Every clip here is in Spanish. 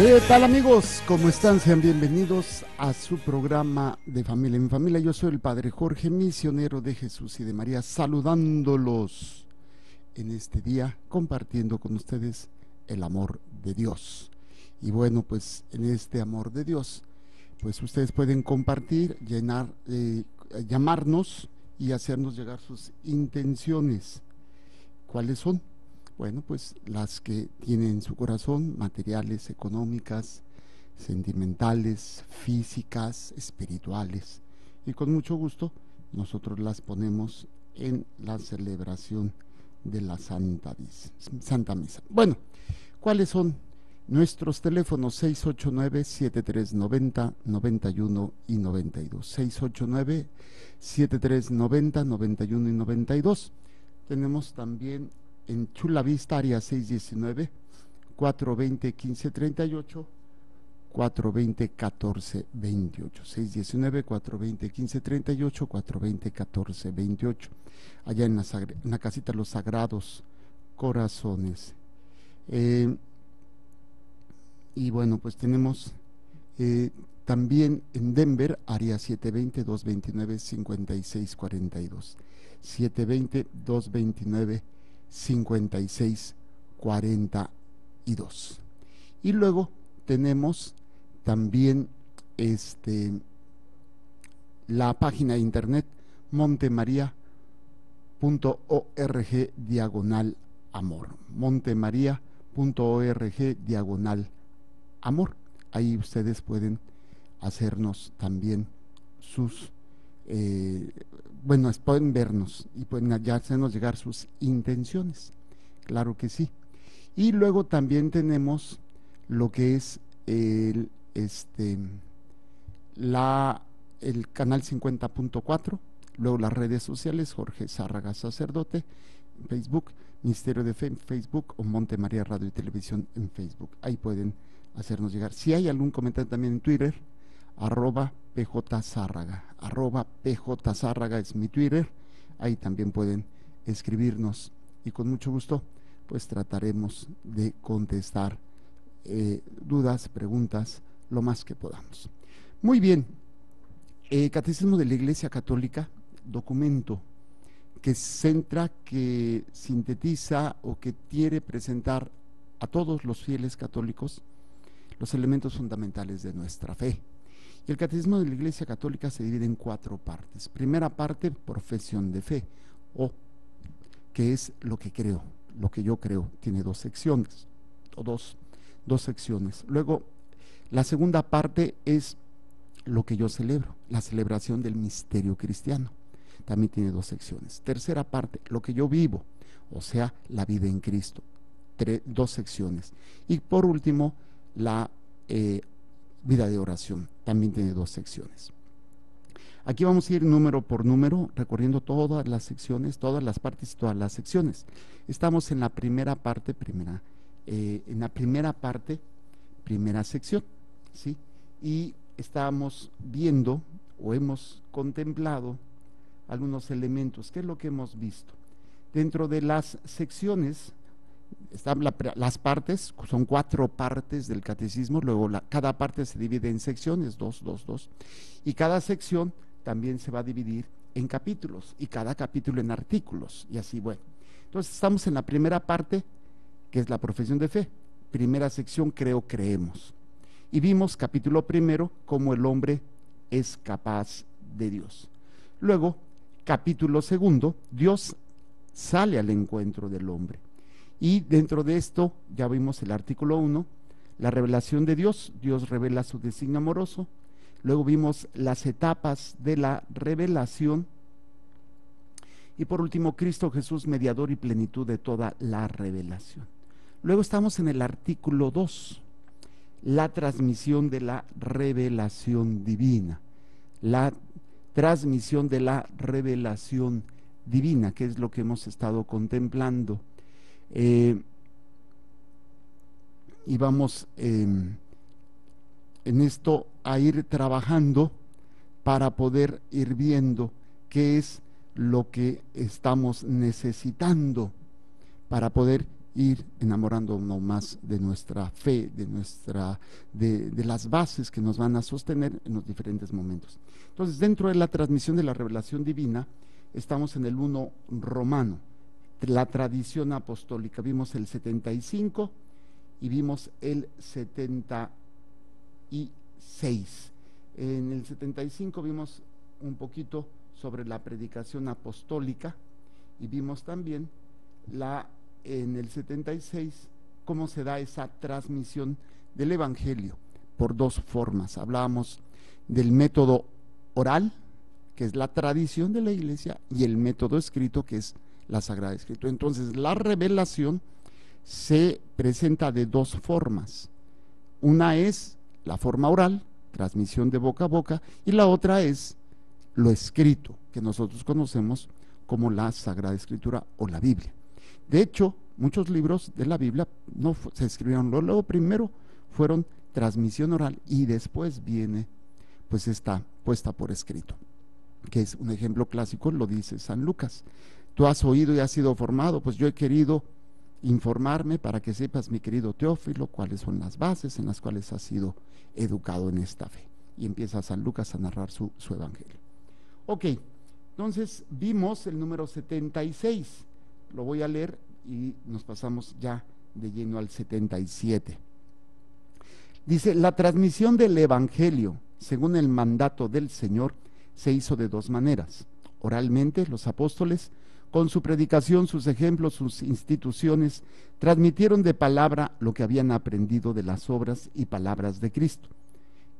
¿Qué tal, amigos? ¿Cómo están? Sean bienvenidos a su programa de Familia en Familia. Yo soy el Padre Jorge, misionero de Jesús y de María, saludándolos en este día, compartiendo con ustedes el amor de Dios. Y bueno, pues en este amor de Dios, pues ustedes pueden compartir, llamarnos y hacernos llegar sus intenciones. ¿Cuáles son? Bueno, pues las que tienen en su corazón, materiales, económicas, sentimentales, físicas, espirituales. Y con mucho gusto nosotros las ponemos en la celebración de la Santa Misa. Bueno, ¿cuáles son nuestros teléfonos? 689-7390, 91 y 92. 689-7390, 91 y 92. Tenemos también en Chula Vista, área 619, 420-1538, 420-1428, 619-420-1538, 420-1428, allá en la casita Los Sagrados Corazones. Y bueno, pues tenemos también en Denver, área 720-229-5642, 720-229-5642. Y luego tenemos también la página de internet montemaria.org/amor, montemaria.org/amor. Ahí ustedes pueden hacernos también sus pueden vernos y pueden ya hacernos llegar sus intenciones, claro que sí. Y luego también tenemos lo que es el canal 50.4, luego las redes sociales, Jorge Zárraga Sacerdote en Facebook, Ministerio de Fe en Facebook, o Montemaria Radio y Televisión en Facebook. Ahí pueden hacernos llegar. Si hay algún comentario también en Twitter, @PJZárraga, @PJZárraga es mi Twitter. Ahí también pueden escribirnos y con mucho gusto pues trataremos de contestar dudas, preguntas, lo más que podamos. Muy bien, Catecismo de la Iglesia Católica, documento que centra, que sintetiza o que quiere presentar a todos los fieles católicos los elementos fundamentales de nuestra fe. Y el Catecismo de la Iglesia Católica se divide en 4 partes. Primera parte, profesión de fe, o que es lo que creo, lo que yo creo. Tiene 2 secciones, o dos secciones. Luego, la segunda parte es lo que yo celebro, la celebración del misterio cristiano. También tiene 2 secciones. Tercera parte, lo que yo vivo, o sea, la vida en Cristo. 2 secciones. Y por último, la vida de oración, también tiene 2 secciones. Aquí vamos a ir número por número, recorriendo todas las secciones, todas las partes y todas las secciones. Estamos en la primera parte, primera sección, ¿sí? Y estamos viendo o hemos contemplado algunos elementos. ¿Qué es lo que hemos visto? Dentro de las secciones están las partes, son 4 partes del catecismo. Luego cada parte se divide en secciones, 2, y cada sección también se va a dividir en capítulos, y cada capítulo en artículos, y así, bueno. Entonces estamos en la primera parte, que es la profesión de fe. Primera sección, creo, creemos. Y vimos, capítulo primero, cómo el hombre es capaz de Dios. Luego, capítulo segundo, Dios sale al encuentro del hombre. Y dentro de esto, ya vimos el artículo 1, la revelación de Dios. Dios revela su designio amoroso. Luego vimos las etapas de la revelación. Y por último, Cristo Jesús, mediador y plenitud de toda la revelación. Luego estamos en el artículo 2, la transmisión de la revelación divina. La transmisión de la revelación divina, que es lo que hemos estado contemplando. Y vamos en esto a ir trabajando para poder ir viendo qué es lo que estamos necesitando para poder ir enamorándonos más de nuestra fe, de las bases que nos van a sostener en los diferentes momentos. Entonces, dentro de la transmisión de la revelación divina, estamos en el 1 romano, la tradición apostólica. Vimos el 75 y vimos el 76. En el 75 vimos un poquito sobre la predicación apostólica y vimos también en el 76 cómo se da esa transmisión del evangelio por dos formas. Hablábamos del método oral, que es la tradición de la iglesia, y el método escrito, que es la Sagrada Escritura. Entonces, la revelación se presenta de dos formas. Una es la forma oral, transmisión de boca a boca, y la otra es lo escrito, que nosotros conocemos como la Sagrada Escritura o la Biblia. De hecho, muchos libros de la Biblia no se escribieron, luego primero fueron transmisión oral y después viene pues está puesta por escrito, que es un ejemplo clásico, lo dice San Lucas. Tú has oído y has sido formado, pues yo he querido informarme para que sepas, mi querido Teófilo, cuáles son las bases en las cuales has sido educado en esta fe. Y empieza San Lucas a narrar su evangelio. Ok, entonces vimos el número 76, lo voy a leer y nos pasamos ya de lleno al 77. Dice, la transmisión del evangelio, según el mandato del Señor, se hizo de dos maneras. Oralmente, los apóstoles, con su predicación, sus ejemplos, sus instituciones, transmitieron de palabra lo que habían aprendido de las obras y palabras de Cristo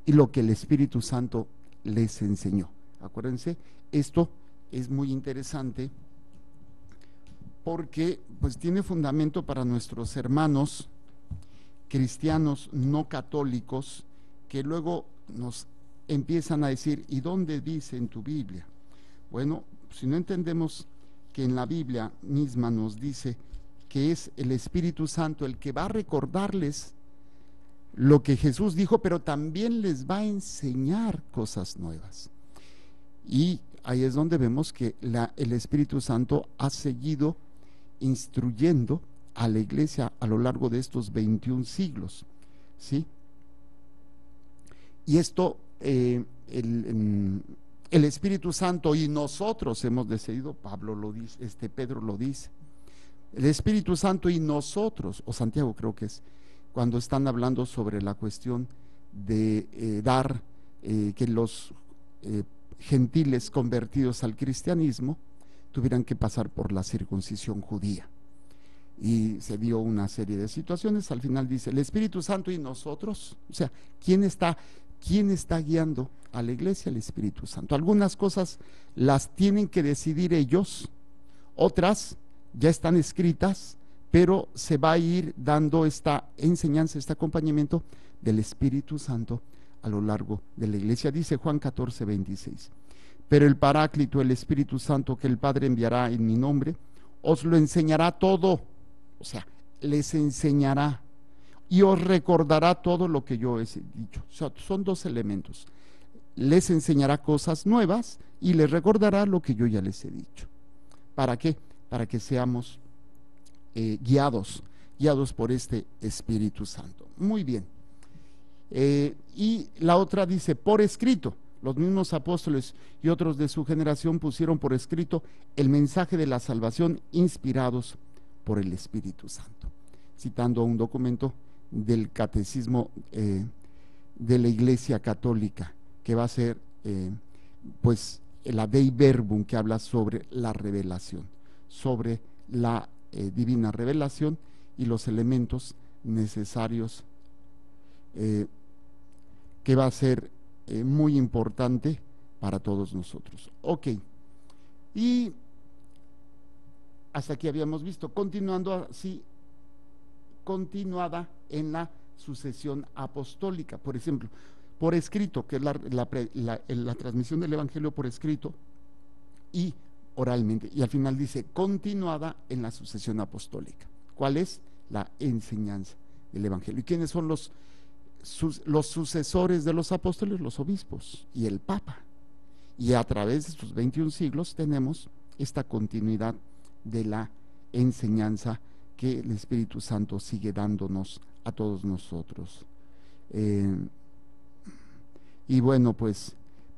y lo que el Espíritu Santo les enseñó. Acuérdense, esto es muy interesante porque pues tiene fundamento para nuestros hermanos cristianos no católicos que luego nos empiezan a decir, ¿y dónde dice en tu Biblia? Bueno, si no entendemos que en la Biblia misma nos dice que es el Espíritu Santo el que va a recordarles lo que Jesús dijo, pero también les va a enseñar cosas nuevas. Y ahí es donde vemos que el Espíritu Santo ha seguido instruyendo a la iglesia a lo largo de estos 21 siglos, ¿sí? Y esto, el Espíritu Santo y nosotros hemos decidido, Pablo lo dice, Pedro lo dice, el Espíritu Santo y nosotros, o Santiago creo que es, cuando están hablando sobre la cuestión de dar, que los gentiles convertidos al cristianismo tuvieran que pasar por la circuncisión judía. Y se dio una serie de situaciones. Al final dice el Espíritu Santo y nosotros, o sea, ¿quién está guiando a la iglesia? El Espíritu Santo. Algunas cosas las tienen que decidir ellos, otras ya están escritas, pero se va a ir dando esta enseñanza, este acompañamiento del Espíritu Santo a lo largo de la iglesia. Dice Juan 14:26, pero el Paráclito, el Espíritu Santo que el Padre enviará en mi nombre, os lo enseñará todo. O sea, les enseñará y os recordará todo lo que yo he dicho. O sea, son dos elementos. Les enseñará cosas nuevas y les recordará lo que yo ya les he dicho. ¿Para qué? Para que seamos guiados por este Espíritu Santo. Muy bien. Y la otra dice, por escrito. Los mismos apóstoles y otros de su generación pusieron por escrito el mensaje de la salvación inspirados por el Espíritu Santo, citando un documento del catecismo de la Iglesia Católica, que va a ser pues la Dei Verbum, que habla sobre la revelación, sobre la divina revelación y los elementos necesarios, que va a ser muy importante para todos nosotros. Ok, y hasta aquí habíamos visto, continuada en la sucesión apostólica, por ejemplo, por escrito, que es la transmisión del evangelio por escrito y oralmente, y al final dice continuada en la sucesión apostólica. ¿Cuál es? La enseñanza del evangelio. ¿Y quiénes son los sucesores de los apóstoles? Los obispos y el Papa. Y a través de estos 21 siglos tenemos esta continuidad de la enseñanza que el Espíritu Santo sigue dándonos a todos nosotros. Y bueno, pues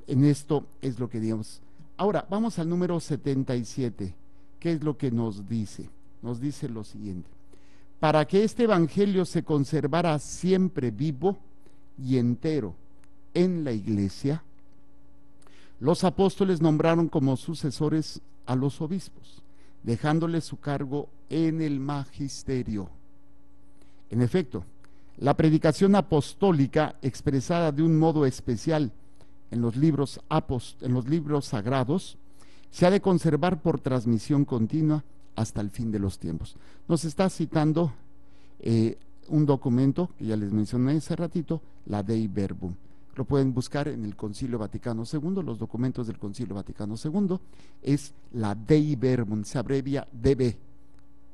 en esto es lo que digamos. Ahora, vamos al número 77. ¿Qué es lo que nos dice? Nos dice lo siguiente: para que este evangelio se conservara siempre vivo y entero en la iglesia, los apóstoles nombraron como sucesores a los obispos, dejándoles su cargo en el magisterio. En efecto, la predicación apostólica, expresada de un modo especial en los libros sagrados, se ha de conservar por transmisión continua hasta el fin de los tiempos. Nos está citando un documento que ya les mencioné hace ratito, la Dei Verbum. Lo pueden buscar en el Concilio Vaticano II, los documentos del Concilio Vaticano II, es la Dei Verbum, se abrevia DB,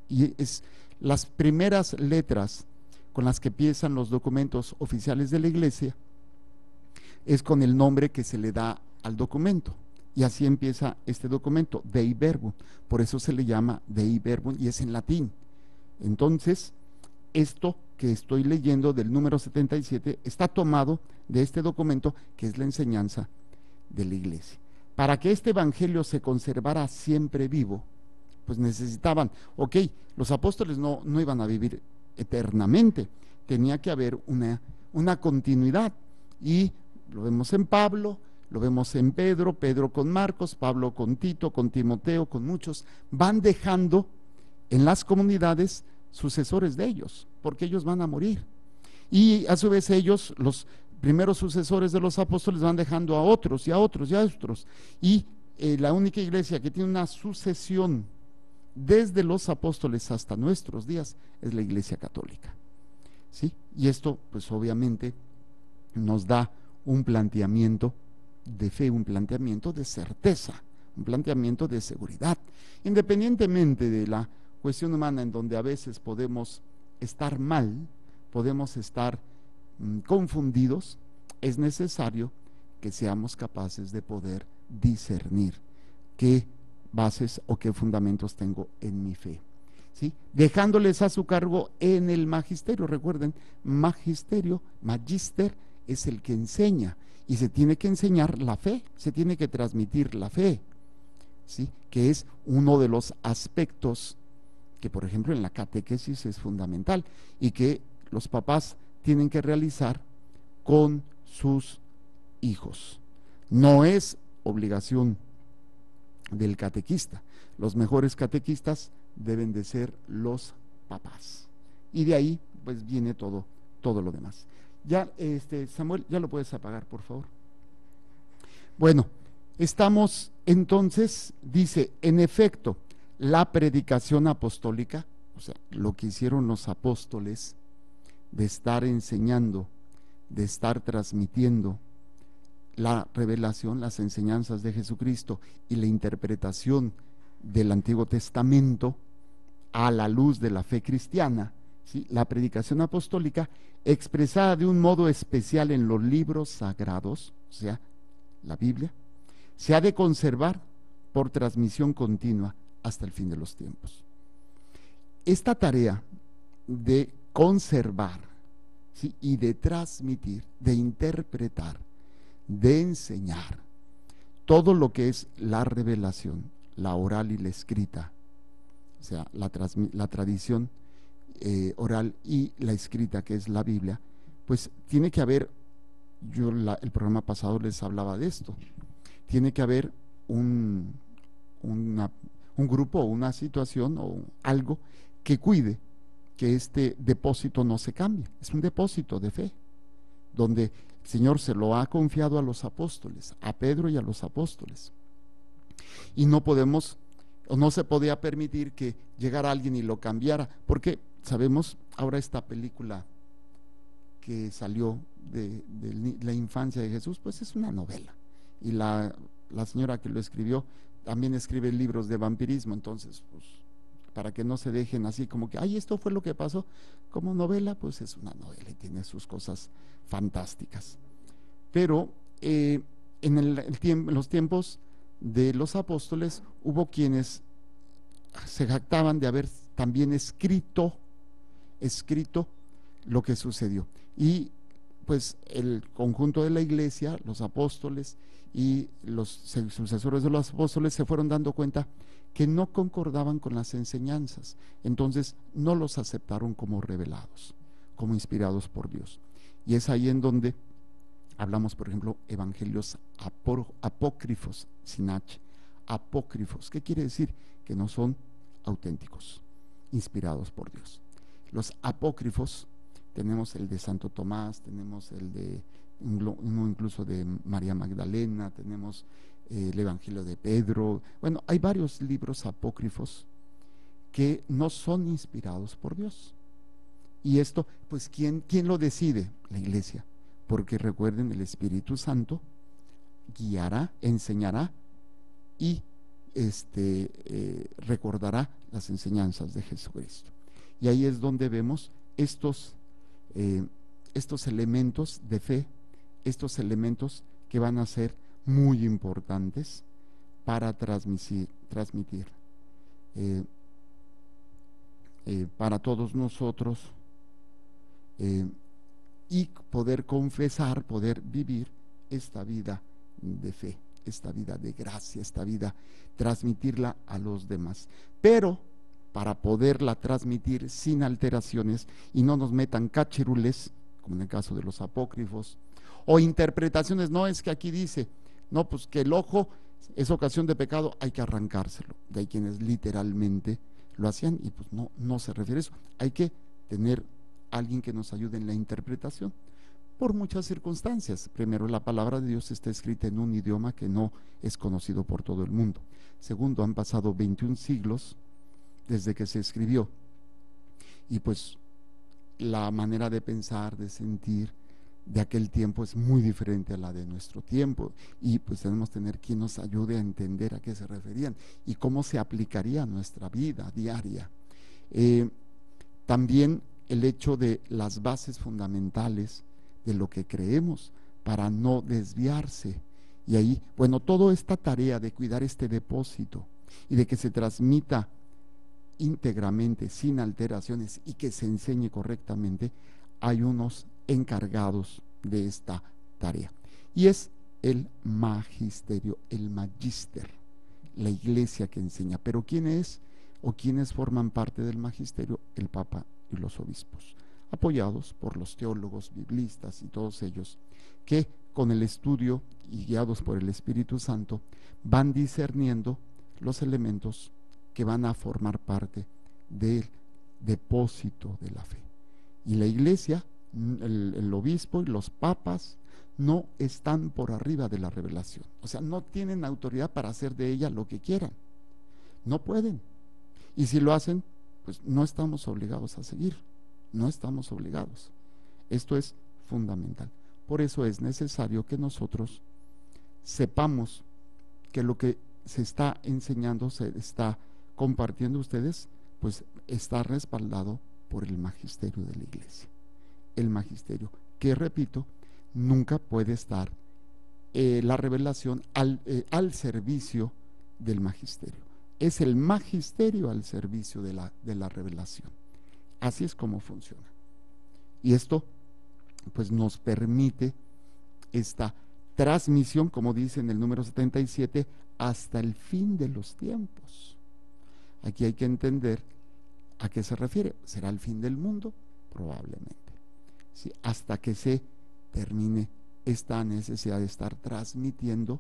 y es las primeras letras con las que empiezan los documentos oficiales de la Iglesia, es con el nombre que se le da al documento, y así empieza este documento, Dei Verbum, por eso se le llama Dei Verbum y es en latín. Entonces, esto que estoy leyendo del número 77 está tomado de este documento, que es la enseñanza de la Iglesia. Para que este evangelio se conservara siempre vivo, pues necesitaban, los apóstoles no iban a vivir eternamente, tenía que haber una continuidad, y lo vemos en Pablo, lo vemos en Pedro, Pedro con Marcos, Pablo con Tito, con Timoteo, con muchos, van dejando en las comunidades sucesores de ellos, porque ellos van a morir, y a su vez ellos, los primeros sucesores de los apóstoles, van dejando a otros y a otros y a otros, y la única iglesia que tiene una sucesión desde los apóstoles hasta nuestros días es la Iglesia Católica, ¿sí? Y esto pues obviamente nos da un planteamiento de fe, un planteamiento de certeza, un planteamiento de seguridad, independientemente de la cuestión humana, en donde a veces podemos estar mal, podemos estar confundidos. Es necesario que seamos capaces de poder discernir qué bases o qué fundamentos tengo en mi fe, ¿sí? Dejándoles a su cargo en el magisterio. Recuerden, magisterio, magister, es el que enseña, y se tiene que enseñar la fe, se tiene que transmitir la fe, ¿sí? Que es uno de los aspectos que, por ejemplo, en la catequesis es fundamental, y que los papás tienen que realizar con sus hijos. No es obligación del catequista. Los mejores catequistas deben de ser los papás, y de ahí pues viene todo lo demás. Ya, Samuel, ya lo puedes apagar, por favor. Bueno, estamos entonces, dice, en efecto, la predicación apostólica, o sea, lo que hicieron los apóstoles, de estar enseñando, de estar transmitiendo la revelación, las enseñanzas de Jesucristo y la interpretación del Antiguo Testamento a la luz de la fe cristiana, ¿sí? La predicación apostólica, expresada de un modo especial en los libros sagrados, o sea, la Biblia, se ha de conservar por transmisión continua hasta el fin de los tiempos. Esta tarea de conservar, ¿sí? Y de transmitir, de interpretar, de enseñar todo lo que es la revelación, la oral y la escrita, o sea, la tradición oral y la escrita, que es la Biblia, pues tiene que haber, el programa pasado les hablaba de esto, tiene que haber un grupo o una situación o algo que cuide que este depósito no se cambie. Es un depósito de fe, donde el Señor se lo ha confiado a los apóstoles, a Pedro y a los apóstoles, y no podemos, o no se podía permitir que llegara alguien y lo cambiara, porque sabemos ahora esta película que salió de la infancia de Jesús, pues es una novela, y la señora que lo escribió también escribe libros de vampirismo. Entonces, pues, para que no se dejen así como que, ay, esto fue lo que pasó, como novela, pues es una novela y tiene sus cosas fantásticas. Pero en los tiempos de los apóstoles hubo quienes se jactaban de haber también escrito lo que sucedió. Y pues el conjunto de la iglesia, los apóstoles y los sucesores de los apóstoles se fueron dando cuenta que no concordaban con las enseñanzas, entonces no los aceptaron como revelados, como inspirados por Dios. Y es ahí en donde hablamos, por ejemplo, evangelios apócrifos, sin H, apócrifos. ¿Qué quiere decir? Que no son auténticos, inspirados por Dios. Los apócrifos, tenemos el de Santo Tomás, tenemos el de uno incluso de María Magdalena, tenemos el Evangelio de Pedro. Bueno, hay varios libros apócrifos que no son inspirados por Dios. Y esto, pues, ¿quién lo decide? La iglesia. Porque recuerden, el Espíritu Santo guiará, enseñará y recordará las enseñanzas de Jesucristo. Y ahí es donde vemos estos elementos de fe, estos elementos que van a ser muy importantes para transmitir para todos nosotros, y poder confesar, poder vivir esta vida de fe, esta vida de gracia, esta vida, transmitirla a los demás. Pero para poderla transmitir sin alteraciones y no nos metan cachirules, como en el caso de los apócrifos, o interpretaciones, no es que aquí dice, no, pues que el ojo es ocasión de pecado, hay que arrancárselo. De ahí quienes literalmente lo hacían y pues no se refiere a eso. Hay que tener alguien que nos ayude en la interpretación por muchas circunstancias. Primero, la palabra de Dios está escrita en un idioma que no es conocido por todo el mundo. Segundo, han pasado 21 siglos desde que se escribió y pues la manera de pensar, de sentir de aquel tiempo es muy diferente a la de nuestro tiempo, y pues tenemos que tener quien nos ayude a entender a qué se referían y cómo se aplicaría a nuestra vida diaria. También el hecho de las bases fundamentales de lo que creemos para no desviarse. Y ahí, bueno, toda esta tarea de cuidar este depósito y de que se transmita íntegramente, sin alteraciones, y que se enseñe correctamente, hay unos encargados de esta tarea. Y es el magisterio, el magíster, la iglesia que enseña. Pero ¿quién es o quiénes forman parte del magisterio? El Papa y los obispos, apoyados por los teólogos, biblistas y todos ellos, que con el estudio y guiados por el Espíritu Santo van discerniendo los elementos que van a formar parte del depósito de la fe. Y la iglesia, el obispo y los papas no están por arriba de la revelación, o sea, no tienen autoridad para hacer de ella lo que quieran, no pueden, y si lo hacen, pues no estamos obligados a seguir, no estamos obligados. Esto es fundamental. Por eso es necesario que nosotros sepamos que lo que se está enseñando, se está compartiendo ustedes, pues está respaldado por el magisterio de la iglesia. El magisterio, que repito, nunca puede estar la revelación al servicio del magisterio. Es el magisterio al servicio de la revelación. Así es como funciona. Y esto pues nos permite esta transmisión, como dice en el número 77, hasta el fin de los tiempos. Aquí hay que entender a qué se refiere. ¿Será el fin del mundo? Probablemente. Sí, hasta que se termine esta necesidad de estar transmitiendo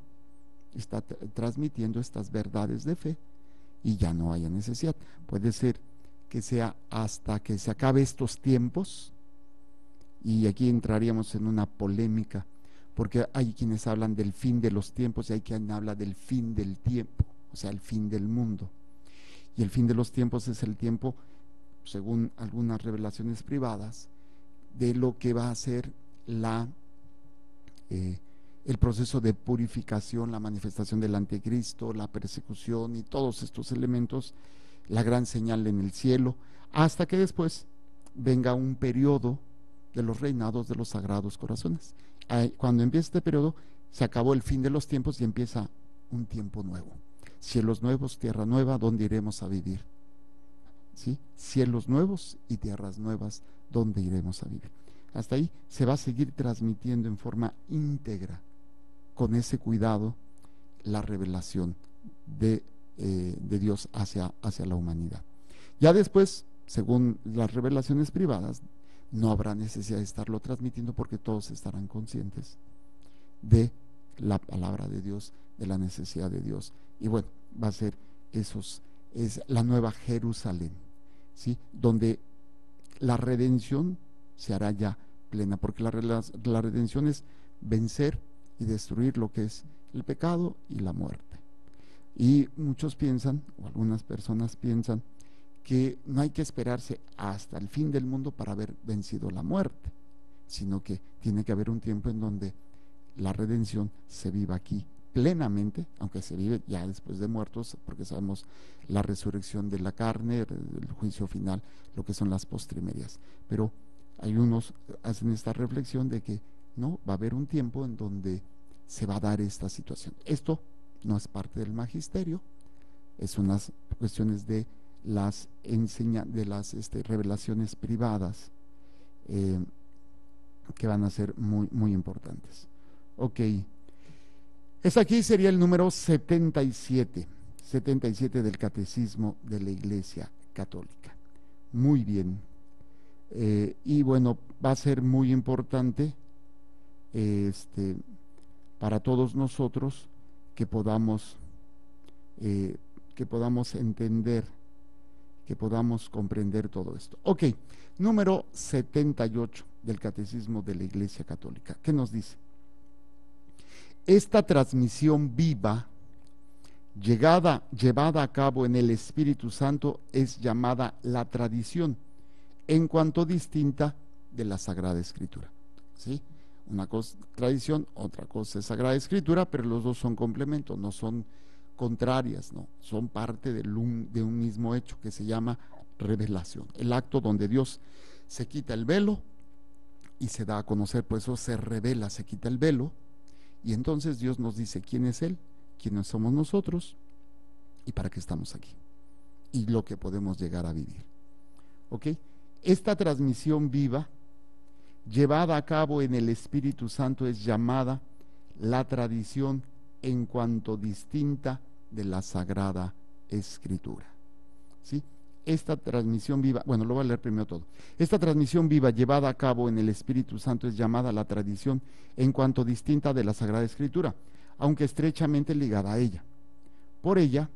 estas verdades de fe y ya no haya necesidad. Puede ser que sea hasta que se acabe estos tiempos, y aquí entraríamos en una polémica, porque hay quienes hablan del fin de los tiempos y hay quien habla del fin del tiempo, o sea, el fin del mundo. Y el fin de los tiempos es el tiempo, según algunas revelaciones privadas, de lo que va a ser el proceso de purificación, la manifestación del anticristo, la persecución y todos estos elementos, la gran señal en el cielo, hasta que después venga un periodo de los reinados de los sagrados corazones. Cuando empieza este periodo, se acabó el fin de los tiempos y empieza un tiempo nuevo. Cielos nuevos, tierra nueva, ¿dónde iremos a vivir? ¿sí? Cielos nuevos y tierras nuevas donde iremos a vivir. Hasta ahí se va a seguir transmitiendo en forma íntegra, con ese cuidado, la revelación de Dios hacia la humanidad. Ya después, según las revelaciones privadas, no habrá necesidad de estarlo transmitiendo porque todos estarán conscientes de la palabra de Dios, de la necesidad de Dios. Y bueno, va a ser es la nueva Jerusalén, ¿sí? Donde la redención se hará ya plena, porque la redención es vencer y destruir lo que es el pecado y la muerte. Y muchos piensan, o algunas personas piensan, que no hay que esperarse hasta el fin del mundo para haber vencido la muerte, sino que tiene que haber un tiempo en donde la redención se viva aquí plenamente, aunque se vive ya después de muertos, porque sabemos la resurrección de la carne, el juicio final, lo que son las postrimerías. Pero hay unos hacen esta reflexión de que no, va a haber un tiempo en donde se va a dar esta situación. Esto no es parte del magisterio, es unas cuestiones de las revelaciones privadas que van a ser muy, muy importantes. Ok, ese aquí sería el número 77 del Catecismo de la Iglesia Católica. Muy bien. Y bueno, va a ser muy importante para todos nosotros que podamos entender, que podamos comprender todo esto. Ok, número 78 del Catecismo de la Iglesia Católica. ¿Qué nos dice? Esta transmisión viva, llevada a cabo en el Espíritu Santo, es llamada la tradición, en cuanto distinta de la Sagrada Escritura. ¿Sí? Una cosa tradición, otra cosa es Sagrada Escritura, pero los dos son complementos, no son contrarias, no, son parte de un mismo hecho que se llama revelación, el acto donde Dios se quita el velo y se da a conocer, por eso se revela, se quita el velo, y entonces Dios nos dice quién es Él, quiénes somos nosotros y para qué estamos aquí y lo que podemos llegar a vivir. ¿Ok? Esta transmisión viva, llevada a cabo en el Espíritu Santo, es llamada la tradición en cuanto distinta de la Sagrada Escritura. ¿Sí? Esta transmisión viva, bueno, lo voy a leer primero todo. Esta transmisión viva llevada a cabo en el Espíritu Santo es llamada la tradición en cuanto distinta de la Sagrada Escritura, aunque estrechamente ligada a ella. Por ella,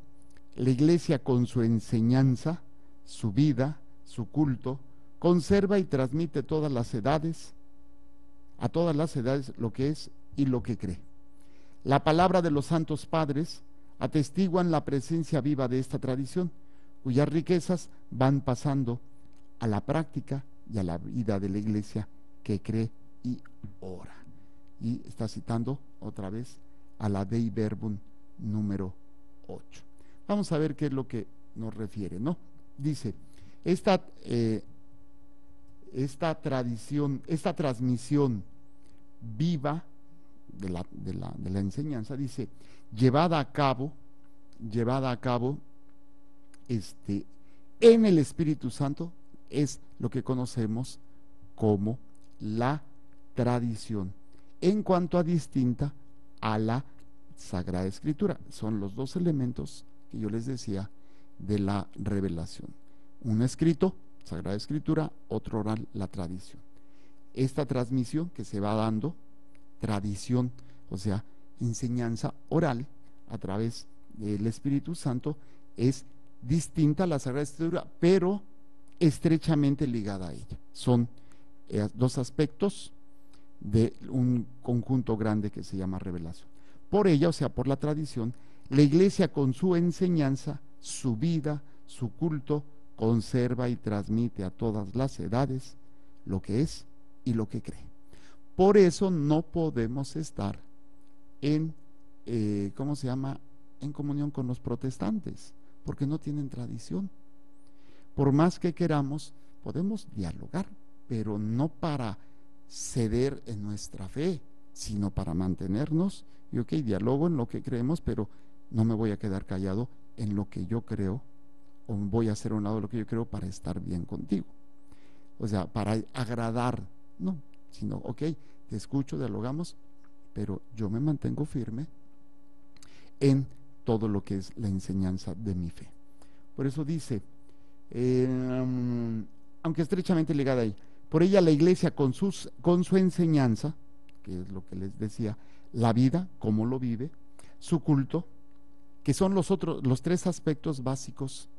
la Iglesia con su enseñanza, su vida, su culto, conserva y transmite a todas las edades lo que es y lo que cree. La palabra de los santos padres atestiguan la presencia viva de esta tradición, cuyas riquezas van pasando a la práctica y a la vida de la Iglesia que cree y ora. Y está citando otra vez a la Dei Verbum número 8. Vamos a ver qué es lo que nos refiere, ¿no? Dice, esta transmisión viva de la enseñanza, dice, llevada a cabo en el Espíritu Santo, es lo que conocemos como la tradición, en cuanto a distinta a la Sagrada Escritura. Son los dos elementos que yo les decía de la revelación. Un escrito, Sagrada Escritura, otro oral, la tradición. Esta transmisión que se va dando, tradición, o sea, enseñanza oral a través del Espíritu Santo, es distinta a la Sagrada Escritura, pero estrechamente ligada a ella. Son dos aspectos de un conjunto grande que se llama revelación. Por ella, o sea, por la tradición, la Iglesia con su enseñanza, su vida, su culto, conserva y transmite a todas las edades lo que es y lo que cree. Por eso no podemos estar en comunión con los protestantes, porque no tienen tradición. Por más que queramos, podemos dialogar, pero no para ceder en nuestra fe, sino para mantenernos. Y ok, dialogo en lo que creemos, pero no me voy a quedar callado en lo que yo creo o voy a hacer a un lado lo que yo creo para estar bien contigo. O sea, para agradar, no, sino, ok, te escucho, dialogamos, pero yo me mantengo firme en todo lo que es la enseñanza de mi fe. Por eso dice, aunque estrechamente ligada ahí, por ella la iglesia con su enseñanza, que es lo que les decía, la vida, cómo lo vive, su culto, que son los tres aspectos básicos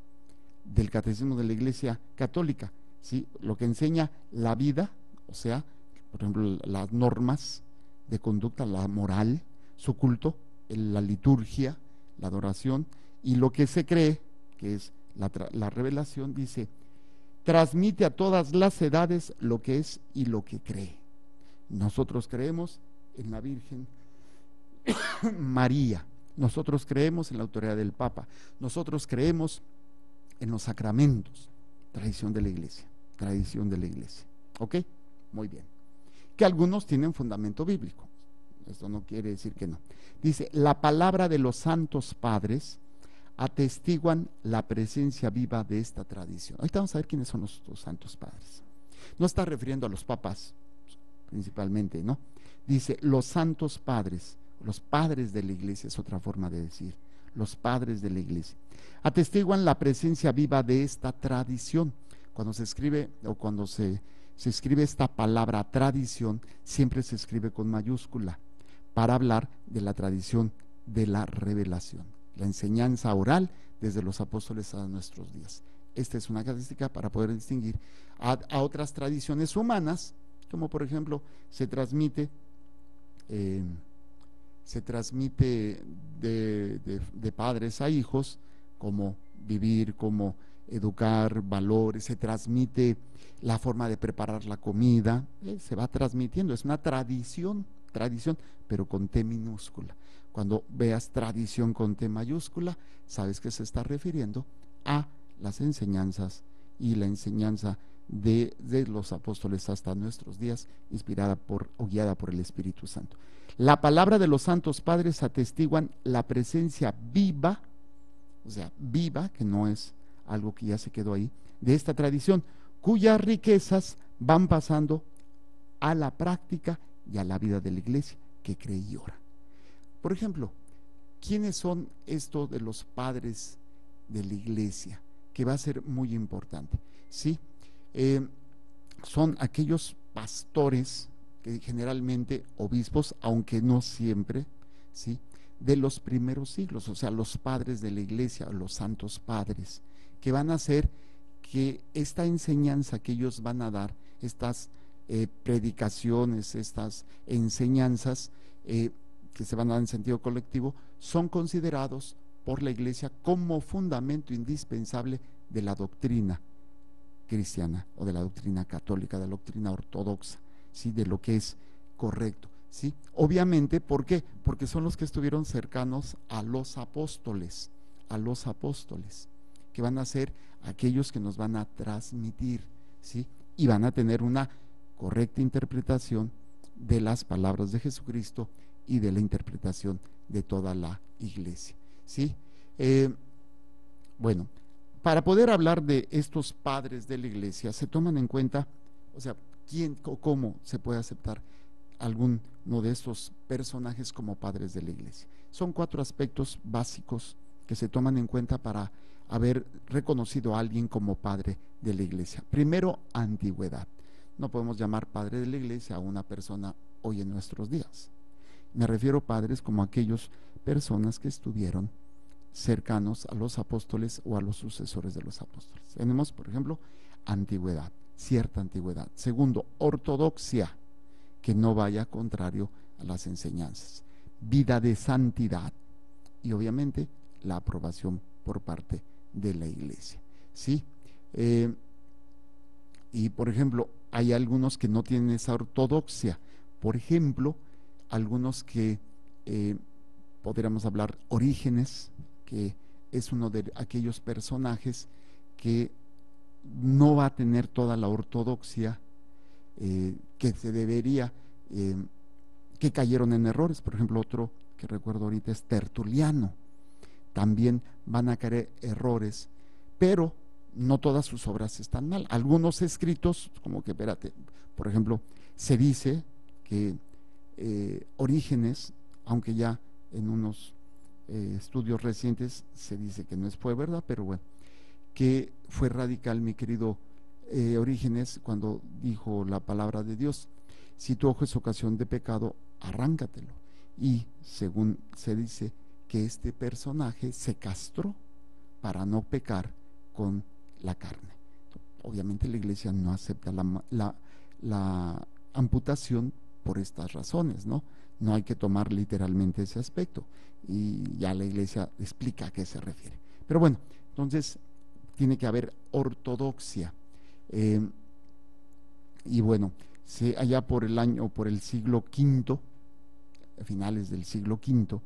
del catecismo de la Iglesia Católica, ¿sí? Lo que enseña la vida, o sea, por ejemplo, las normas de conducta, la moral, su culto, la liturgia, la adoración, y lo que se cree, que es la revelación, dice, transmite a todas las edades lo que es y lo que cree. Nosotros creemos en la Virgen María, nosotros creemos en la autoridad del Papa, nosotros creemos en los sacramentos, tradición de la iglesia, ¿ok? Muy bien. Que algunos tienen fundamento bíblico, esto no quiere decir que no. Dice, la palabra de los santos padres atestiguan la presencia viva de esta tradición. Ahorita vamos a ver quiénes son los santos padres. No está refiriendo a los papas, principalmente, ¿no? Dice, los santos padres, los padres de la iglesia, es otra forma de decir, los padres de la iglesia, atestiguan la presencia viva de esta tradición. Cuando se escribe, o cuando se escribe esta palabra tradición, siempre se escribe con mayúscula, para hablar de la tradición de la revelación, la enseñanza oral desde los apóstoles a nuestros días. Esta es una característica para poder distinguir a otras tradiciones humanas, como por ejemplo se transmite de padres a hijos, como vivir, como educar, valores, se transmite la forma de preparar la comida, se va transmitiendo, es una tradición, pero con T minúscula. Cuando veas tradición con T mayúscula, sabes que se está refiriendo a las enseñanzas y la enseñanza de los apóstoles hasta nuestros días, inspirada o guiada por el Espíritu Santo. La palabra de los santos padres atestiguan la presencia viva, o sea, viva, que no es algo que ya se quedó ahí, de esta tradición, cuyas riquezas van pasando a la práctica y a la vida de la iglesia que cree y ora. Por ejemplo, ¿quiénes son estos de los padres de la iglesia? Que va a ser muy importante, ¿sí? Son aquellos pastores, que generalmente obispos, aunque no siempre, ¿sí?, de los primeros siglos, o sea, los padres de la iglesia, los santos padres, que van a hacer que esta enseñanza que ellos van a dar, estas predicaciones, estas enseñanzas que se van a dar en sentido colectivo, son considerados por la iglesia como fundamento indispensable de la doctrina cristiana o de la doctrina católica, de la doctrina ortodoxa, ¿sí?, de lo que es correcto, ¿sí? Obviamente, ¿por qué? Porque son los que estuvieron cercanos a los apóstoles, que van a ser aquellos que nos van a transmitir, ¿sí?, y van a tener una correcta interpretación de las palabras de Jesucristo y de la interpretación de toda la iglesia, ¿sí? Bueno, para poder hablar de estos padres de la iglesia, se toman en cuenta, o sea, quién o cómo se puede aceptar alguno de estos personajes como padres de la iglesia. Son 4 aspectos básicos que se toman en cuenta para haber reconocido a alguien como padre de la iglesia. Primero, antigüedad. No podemos llamar padre de la iglesia a una persona hoy en nuestros días. Me refiero a padres como aquellos personas que estuvieron cercanos a los apóstoles o a los sucesores de los apóstoles. Tenemos, por ejemplo, antigüedad, cierta antigüedad. Segundo, ortodoxia, que no vaya contrario a las enseñanzas. Vida de santidad y obviamente la aprobación por parte de la iglesia, ¿sí? Y por ejemplo, hay algunos que no tienen esa ortodoxia. Por ejemplo, algunos que podríamos hablar Orígenes, que es uno de aquellos personajes que no va a tener toda la ortodoxia que se debería, que cayeron en errores. Por ejemplo, otro que recuerdo ahorita es Tertuliano. También van a caer errores pero no todas sus obras están mal. Algunos escritos, como que, espérate, por ejemplo, se dice que Orígenes, aunque ya en unos estudios recientes se dice que no fue verdad, pero bueno, que fue radical mi querido Orígenes cuando dijo la palabra de Dios: si tu ojo es ocasión de pecado, arráncatelo. Y según se dice que este personaje se castró para no pecar con la carne. Obviamente la iglesia no acepta la amputación por estas razones, ¿no? No hay que tomar literalmente ese aspecto, y ya la iglesia explica a qué se refiere. Pero bueno, entonces tiene que haber ortodoxia. Y bueno, allá por el siglo V, finales del siglo V,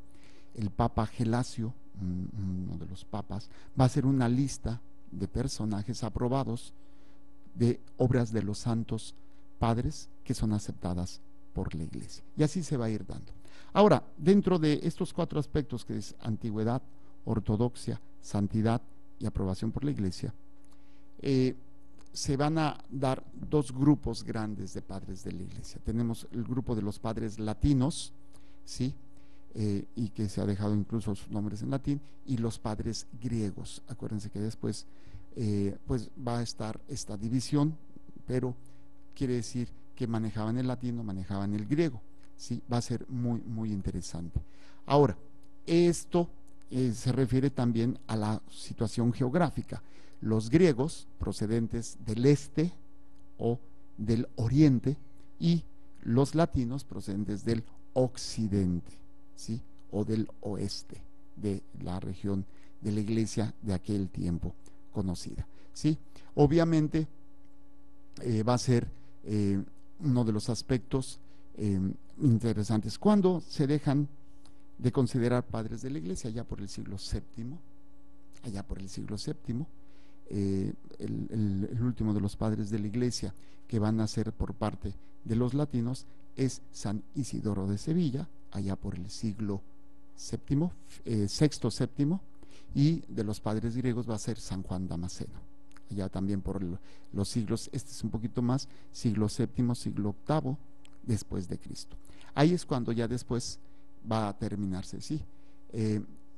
el Papa Gelasio, uno de los papas, va a hacer una lista de personajes aprobados de obras de los santos padres que son aceptadas por la iglesia. Y así se va a ir dando. Ahora, dentro de estos 4 aspectos, que es antigüedad, ortodoxia, santidad y aprobación por la iglesia, se van a dar 2 grupos grandes de padres de la iglesia. Tenemos el grupo de los padres latinos, ¿sí? Y que se ha dejado incluso sus nombres en latín, y los padres griegos. Acuérdense que después pues va a estar esta división, pero quiere decir que manejaban el latino, manejaban el griego, ¿sí? Va a ser muy, muy interesante. Ahora, esto se refiere también a la situación geográfica. Los griegos procedentes del este o del oriente, y los latinos procedentes del occidente, ¿sí? O del oeste, de la región de la iglesia de aquel tiempo conocida, ¿sí? Obviamente va a ser uno de los aspectos interesantes cuando se dejan de considerar padres de la iglesia, allá por el siglo VII. El último de los padres de la iglesia que van a ser por parte de los latinos es San Isidoro de Sevilla, allá por el siglo sexto, séptimo, y de los padres griegos va a ser San Juan Damasceno, allá también por los siglos, este es un poquito más, siglo VII, siglo VIII después de Cristo. Ahí es cuando ya después va a terminarse, sí.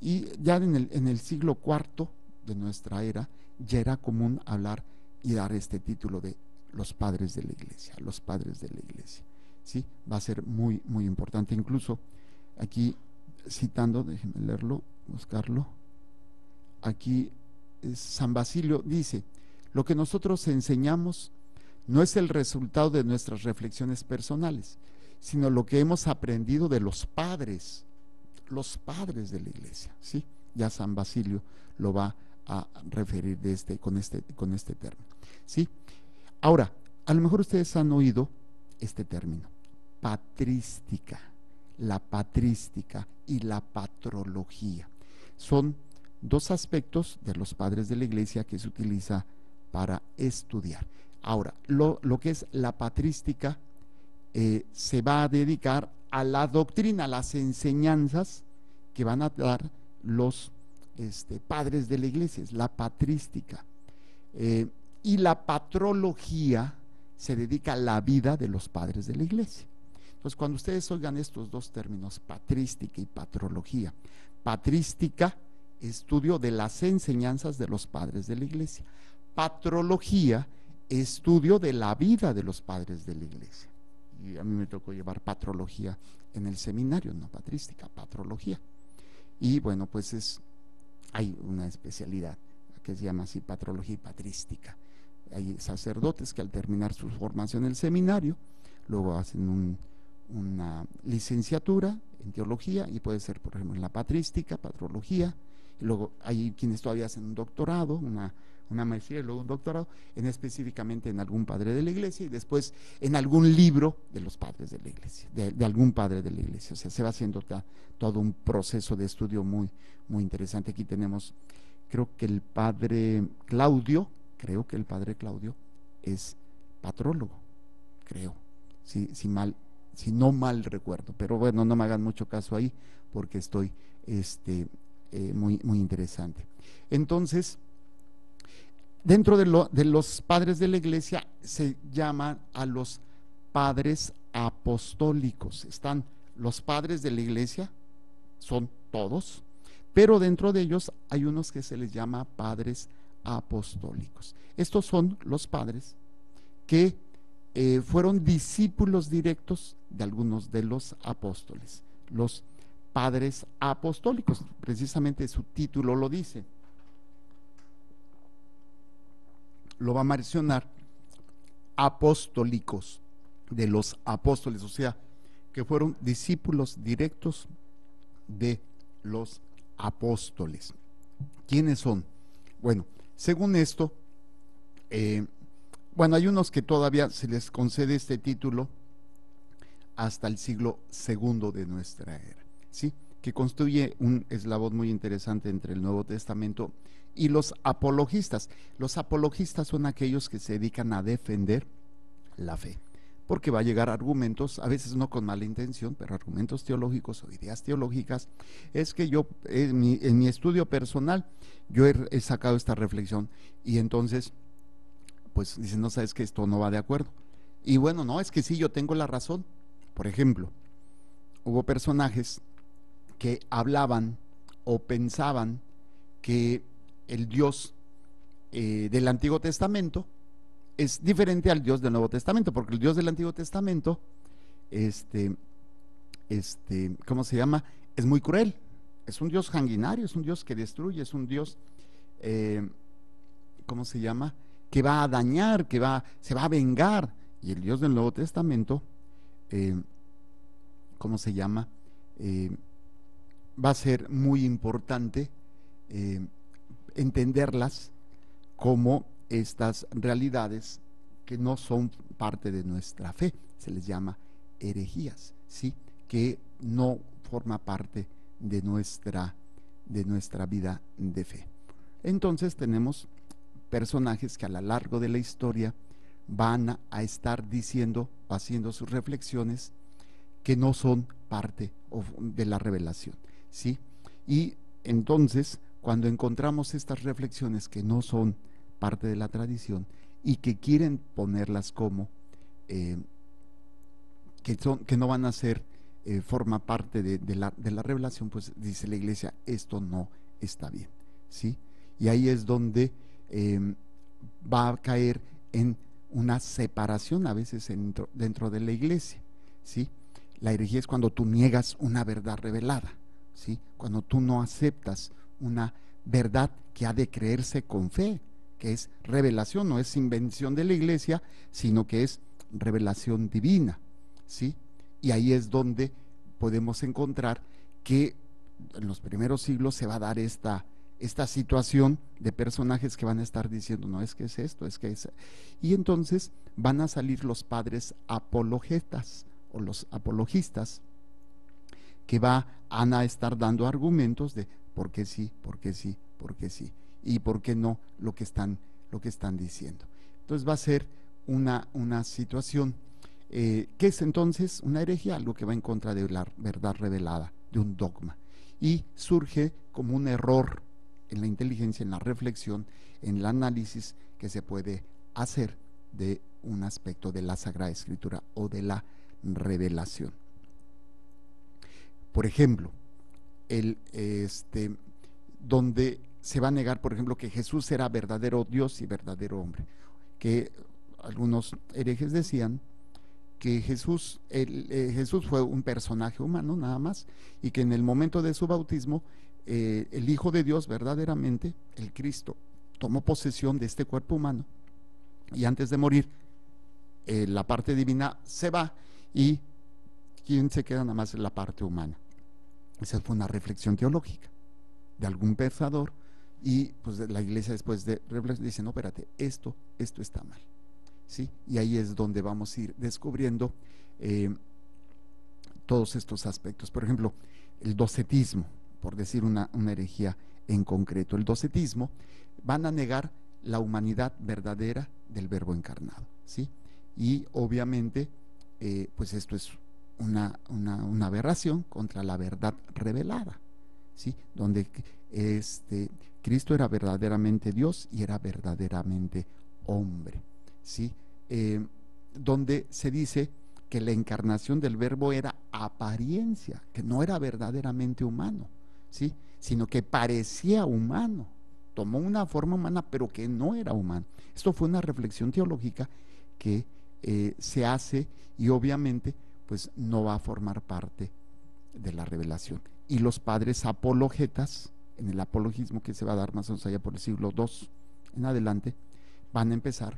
Y ya en el siglo IV de nuestra era ya era común hablar y dar este título de los padres de la iglesia, los padres de la iglesia, ¿sí? Va a ser muy, muy importante. Incluso aquí citando, déjenme leerlo, buscarlo, aquí San Basilio dice: lo que nosotros enseñamos no es el resultado de nuestras reflexiones personales, sino lo que hemos aprendido de los padres de la iglesia, ¿sí? Ya San Basilio lo va a referir con este término, ¿sí? Ahora, a lo mejor ustedes han oído este término, patrística, la patrística y la patrología. Son 2 aspectos de los padres de la iglesia que se utiliza para estudiar. Ahora, lo que es la patrística se va a dedicar a la doctrina, a las enseñanzas que van a dar los padres de la iglesia, es la patrística. Y la patrología se dedica a la vida de los padres de la iglesia. Entonces, cuando ustedes oigan estos 2 términos, patrística y patrología, patrística, estudio de las enseñanzas de los padres de la iglesia; patrología, estudio de la vida de los padres de la iglesia. Y a mí me tocó llevar patrología en el seminario, no patrística, patrología. Y bueno, pues hay una especialidad que se llama así, patrología y patrística. Hay sacerdotes que al terminar su formación en el seminario, luego hacen una licenciatura en teología, y puede ser, por ejemplo, en la patrística, patrología, y luego hay quienes todavía hacen un doctorado, una maestría y luego un doctorado, específicamente en algún padre de la iglesia, y después en algún libro de los padres de la iglesia, de algún padre de la iglesia. O sea, se va haciendo todo un proceso de estudio muy, muy interesante. Aquí tenemos, creo que el padre Claudio es patrólogo, creo, si no mal recuerdo, pero bueno, no me hagan mucho caso ahí, porque estoy muy, muy interesante. Entonces, dentro de los padres de la iglesia se llaman a los padres apostólicos. Están los padres de la iglesia, son todos, pero dentro de ellos hay unos que se les llama padres apostólicos. Estos son los padres que fueron discípulos directos de algunos de los apóstoles, los padres apostólicos, precisamente su título lo dice. Lo va a mencionar, apostólicos, de los apóstoles, o sea, que fueron discípulos directos de los apóstoles. ¿Quiénes son? Bueno, según esto, bueno, hay unos que todavía se les concede este título hasta el siglo II de nuestra era, ¿sí? Que constituye un eslabón muy interesante entre el Nuevo Testamento y los apologistas. Los apologistas son aquellos que se dedican a defender la fe, porque va a llegar argumentos, a veces no con mala intención, pero argumentos teológicos o ideas teológicas. Es que yo, en mi estudio personal, yo he sacado esta reflexión, y entonces, pues dicen, no, sabes que esto no va de acuerdo. Y bueno, no, es que sí, yo tengo la razón. Por ejemplo, hubo personajes que hablaban o pensaban que el Dios del Antiguo Testamento es diferente al Dios del Nuevo Testamento, porque el Dios del Antiguo Testamento, ¿cómo se llama? Es muy cruel, es un Dios sanguinario, es un Dios que destruye, es un Dios, ¿cómo se llama? Que va a dañar, se va a vengar. Y el Dios del Nuevo Testamento, ¿cómo se llama? Va a ser muy importante entenderlas como estas realidades que no son parte de nuestra fe, se les llama herejías, ¿sí? Que no forma parte de nuestra vida de fe. Entonces tenemos personajes que a lo largo de la historia van a estar diciendo, haciendo sus reflexiones que no son parte de la revelación, ¿sí? Y entonces, cuando encontramos estas reflexiones que no son parte de la tradición y que quieren ponerlas como que no van a ser forma parte de la revelación, pues dice la iglesia, esto no está bien, ¿sí? Y ahí es donde va a caer en una separación a veces dentro de la iglesia, ¿sí? La herejía es cuando tú niegas una verdad revelada, ¿sí? Cuando tú no aceptas una verdad que ha de creerse con fe, que es revelación, no es invención de la iglesia, sino que es revelación divina, ¿sí? Y ahí es donde podemos encontrar que en los primeros siglos se va a dar esta situación de personajes que van a estar diciendo, no, es que es esto, es que es... Y entonces van a salir los padres apologetas o los apologistas, que van a estar dando argumentos de por qué sí, por qué sí, por qué sí, y por qué no lo que están diciendo. Entonces va a ser una situación que es entonces una herejía, algo que va en contra de la verdad revelada, de un dogma, y surge como un error en la inteligencia, en la reflexión, en el análisis que se puede hacer de un aspecto de la Sagrada Escritura o de la revelación. Por ejemplo, donde se va a negar, por ejemplo, que Jesús era verdadero Dios y verdadero hombre, que algunos herejes decían que Jesús fue un personaje humano nada más, y que en el momento de su bautismo el Hijo de Dios verdaderamente, el Cristo, tomó posesión de este cuerpo humano, y antes de morir la parte divina se va, y ¿quién se queda nada más en la parte humana? Esa fue una reflexión teológica de algún pensador, y pues la iglesia después de reflexión dice, no, espérate, esto está mal, ¿sí? Y ahí es donde vamos a ir descubriendo todos estos aspectos. Por ejemplo, el docetismo, por decir una herejía en concreto. El docetismo van a negar la humanidad verdadera del Verbo encarnado, ¿sí? Y obviamente pues esto es una aberración contra la verdad revelada, ¿sí? Donde Cristo era verdaderamente Dios y era verdaderamente hombre, ¿sí? Donde se dice que la encarnación del Verbo era apariencia, que no era verdaderamente humano, ¿sí? Sino que parecía humano, tomó una forma humana, pero que no era humano. Esto fue una reflexión teológica que se hace y obviamente pues no va a formar parte de la revelación. Y los padres apologetas, en el apologismo que se va a dar más o menos allá por el siglo II en adelante, van a empezar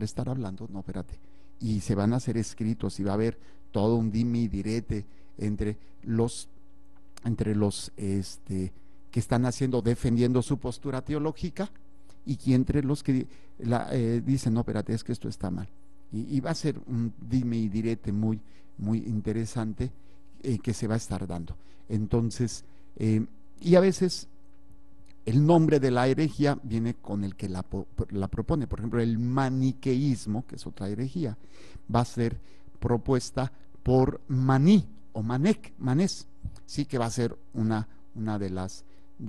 a estar hablando, no, espérate, y se van a hacer escritos y va a haber todo un dime y direte entre los que están defendiendo su postura teológica y entre los que dicen, no, espérate, es que esto está mal. Y va a ser un dime y direte muy, muy interesante que se va a estar dando. Entonces, y a veces el nombre de la herejía viene con el que la propone. Por ejemplo, el maniqueísmo, que es otra herejía, va a ser propuesta por Maní o Manés, sí, que va a ser una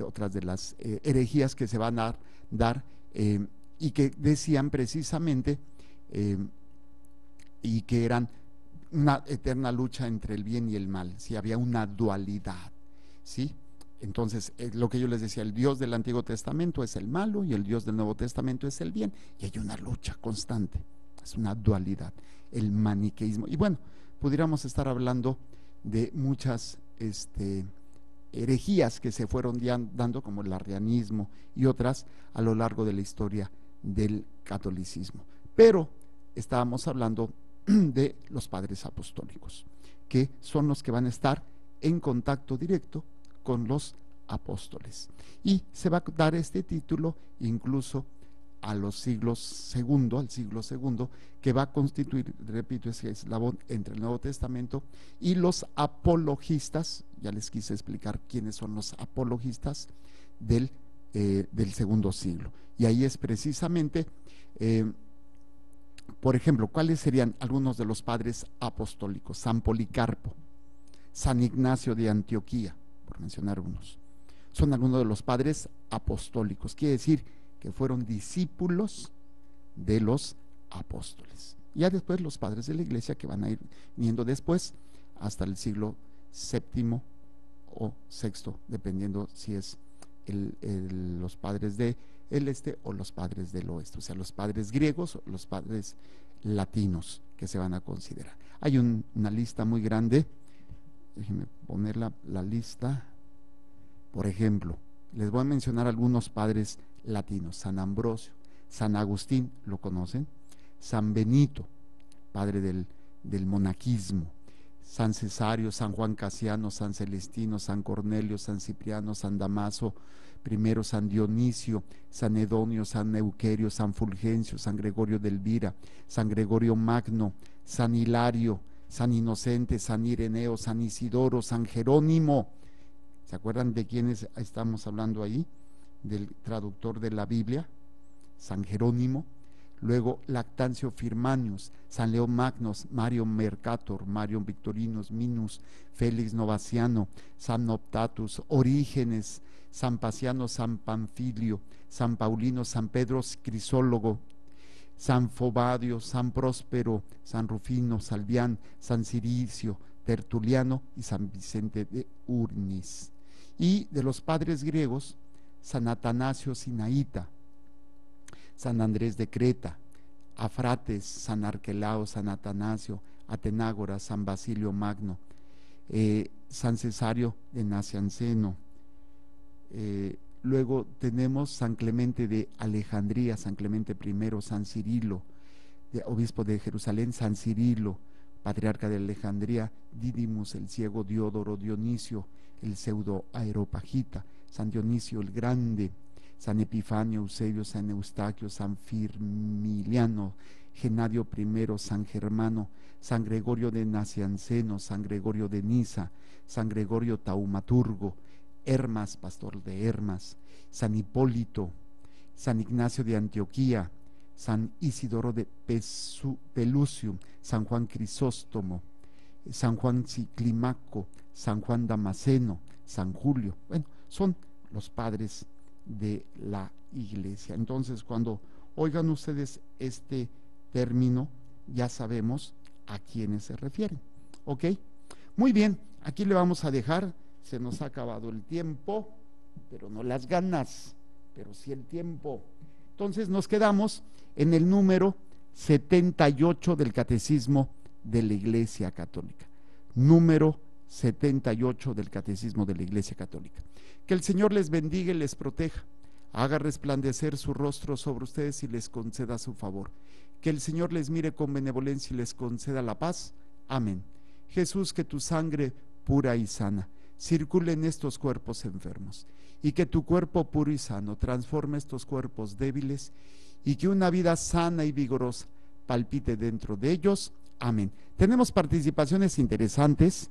otras de las herejías que se van a dar y que decían precisamente y que eran una eterna lucha entre el bien y el mal, si había una dualidad, ¿sí? Entonces, lo que yo les decía, el Dios del Antiguo Testamento es el malo y el Dios del Nuevo Testamento es el bien, y hay una lucha constante, es una dualidad, el maniqueísmo. Y bueno, pudiéramos estar hablando de muchas herejías que se fueron dando, como el arrianismo y otras a lo largo de la historia del catolicismo. Pero estábamos hablando de los padres apostólicos, que son los que van a estar en contacto directo con los apóstoles. Y se va a dar este título incluso a los siglos segundo, al siglo segundo, que va a constituir, repito, ese eslabón entre el Nuevo Testamento y los apologistas. Ya les quise explicar quiénes son los apologistas del segundo siglo. Y ahí es precisamente, por ejemplo, ¿cuáles serían algunos de los padres apostólicos? San Policarpo, San Ignacio de Antioquía, por mencionar unos. Son algunos de los padres apostólicos, quiere decir que fueron discípulos de los apóstoles. Ya después los padres de la iglesia, que van a ir viniendo después hasta el siglo VII o VI, dependiendo si es los padres del este o los padres del oeste, o sea, los padres griegos o los padres latinos que se van a considerar. Hay una lista muy grande. Déjenme poner la lista. Por ejemplo, les voy a mencionar algunos padres latinos: San Ambrosio, San Agustín, ¿lo conocen? San Benito, padre del monaquismo, San Cesario, San Juan Casiano, San Celestino, San Cornelio, San Cipriano, San Damaso I, San Dionisio, San Edonio, San Euquerio, San Fulgencio, San Gregorio de Elvira, San Gregorio Magno, San Hilario, San Inocente, San Ireneo, San Isidoro, San Jerónimo. ¿Se acuerdan de quiénes estamos hablando ahí? Del traductor de la Biblia, San Jerónimo. Luego Lactancio Firmanius, San León Magnos, Mario Mercator, Mario Victorinus Minus, Félix Novaciano, San Optatus, Orígenes, San Paciano, San Pamfilio, San Paulino, San Pedro Crisólogo, San Fobadio, San Próspero, San Rufino, Salvián, San Ciricio, Tertuliano y San Vicente de Urnis. Y de los padres griegos, San Atanasio Sinaíta, San Andrés de Creta, Afrates, San Arquelao, San Atanasio, Atenágora, San Basilio Magno, San Cesario de Nacianceno. Luego tenemos San Clemente de Alejandría, San Clemente I, San Cirilo, obispo de Jerusalén, San Cirilo, patriarca de Alejandría, Didymus, el ciego, Diodoro, Dionisio, el pseudo Aeropagita, San Dionisio el Grande, San Epifanio, Eusebio, San Eustaquio, San Firmiliano, Genadio I, San Germano, San Gregorio de Nacianceno, San Gregorio de Niza, San Gregorio Taumaturgo, Hermas, pastor de Hermas, San Hipólito, San Ignacio de Antioquía, San Isidoro de Pelusium, San Juan Crisóstomo, San Juan Ciclimaco, San Juan Damasceno, San Julio. Bueno, son los padres de la iglesia. Entonces, cuando oigan ustedes este término, ya sabemos a quiénes se refieren. ¿Ok? Muy bien, aquí le vamos a dejar, se nos ha acabado el tiempo, pero no las ganas, pero sí el tiempo. Entonces nos quedamos en el número 78 del Catecismo de la Iglesia Católica. Número 78 del Catecismo de la Iglesia Católica. Que el Señor les bendiga y les proteja, haga resplandecer su rostro sobre ustedes y les conceda su favor. Que el Señor les mire con benevolencia y les conceda la paz. Amén. Jesús, que tu sangre pura y sana circule en estos cuerpos enfermos, y que tu cuerpo puro y sano transforme estos cuerpos débiles, y que una vida sana y vigorosa palpite dentro de ellos. Amén. Tenemos participaciones interesantes.